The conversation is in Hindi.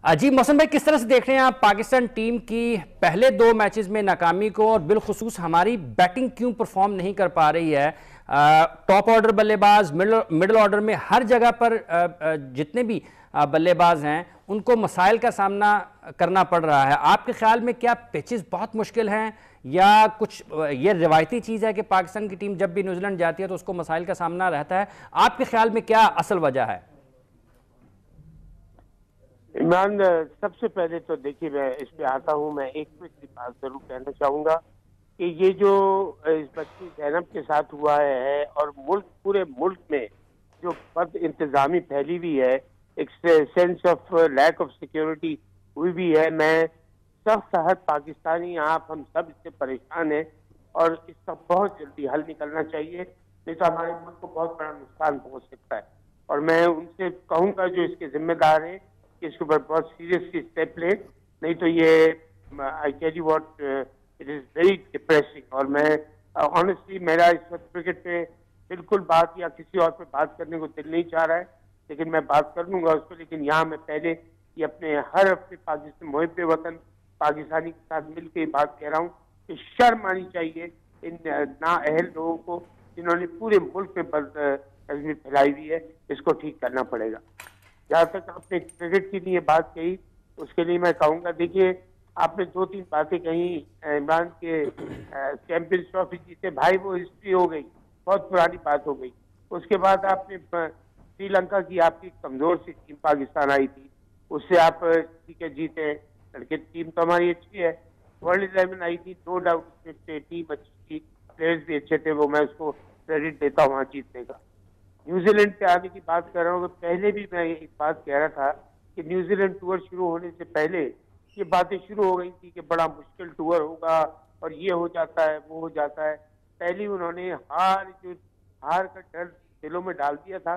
जी मोहसिन भाई, किस तरह से देख रहे हैं आप पाकिस्तान टीम की पहले दो मैचेस में नाकामी को, और बिलखुसूस हमारी बैटिंग क्यों परफॉर्म नहीं कर पा रही है? टॉप ऑर्डर बल्लेबाज, मिडिल ऑर्डर में हर जगह पर जितने भी बल्लेबाज हैं उनको मसाइल का सामना करना पड़ रहा है। आपके ख्याल में क्या पिचेस बहुत मुश्किल हैं, या कुछ ये रिवायती चीज़ है कि पाकिस्तान की टीम जब भी न्यूजीलैंड जाती है तो उसको मसाइल का सामना रहता है? आपके ख्याल में क्या असल वजह है? इमरान, सबसे पहले तो देखिए, मैं इस पे आता हूँ। मैं एक मिनट की बात जरूर कहना चाहूंगा कि ये जो इस बच्ची जैनब के साथ हुआ है और पूरे मुल्क में जो बद इंतजामी फैली हुई है, एक sense of lack of security हुई भी है। मैं सख्त हद पाकिस्तानी, आप हम सब इससे परेशान हैं और इसका बहुत जल्दी हल निकलना चाहिए, नहीं तो हमारे मुल्क को बहुत बड़ा नुकसान पहुंच सकता है। और मैं उनसे कहूंगा जो इसके जिम्मेदार हैं कि इसके ऊपर बहुत सीरियसली स्टेप लें, नहीं तो ये I tell you what, it is very depressing. और मैं ऑनेस्टली मेरा इस वक्त क्रिकेट पे बिल्कुल बात या किसी और पे बात करने को दिल नहीं चाह रहा है, लेकिन मैं बात कर लूंगा उस पर। लेकिन यहाँ मैं पहले ये अपने हर हफ्ते पाकिस्तान मुहिब वतन पाकिस्तानी के साथ मिलकर बात कह रहा हूँ कि शर्म आनी चाहिए इन नाअहल लोगों को जिन्होंने पूरे मुल्क में बदतमीजी फैलाई हुई है। इसको ठीक करना पड़ेगा। जहाँ तक आपने क्रिकेट की लिए बात कही, उसके लिए मैं कहूँगा, देखिए आपने दो तीन बातें कही। इमरान के चैंपियंस ट्रॉफी जीते भाई, वो हिस्ट्री हो गई, बहुत पुरानी बात हो गई। उसके बाद आपने श्रीलंका की आपकी कमजोर सी टीम पाकिस्तान आई थी, उससे आप ठीक है जीते। लड़के टीम तो हमारी अच्छी है। वर्ल्ड 11 आई थी, नो डाउट उसमें टीम अच्छी थी, प्लेयर्स भी अच्छे थे, वो मैं उसको क्रेडिट देता हूँ वहाँ जीतने का। न्यूजीलैंड पे आने की बात कर रहा हूँ, पहले भी मैं एक बात कह रहा था कि न्यूजीलैंड टूर शुरू होने से पहले ये बातें शुरू हो गई थी कि बड़ा मुश्किल टूर होगा और ये हो जाता है वो हो जाता है। पहले उन्होंने हार का डर दिलों में डाल दिया था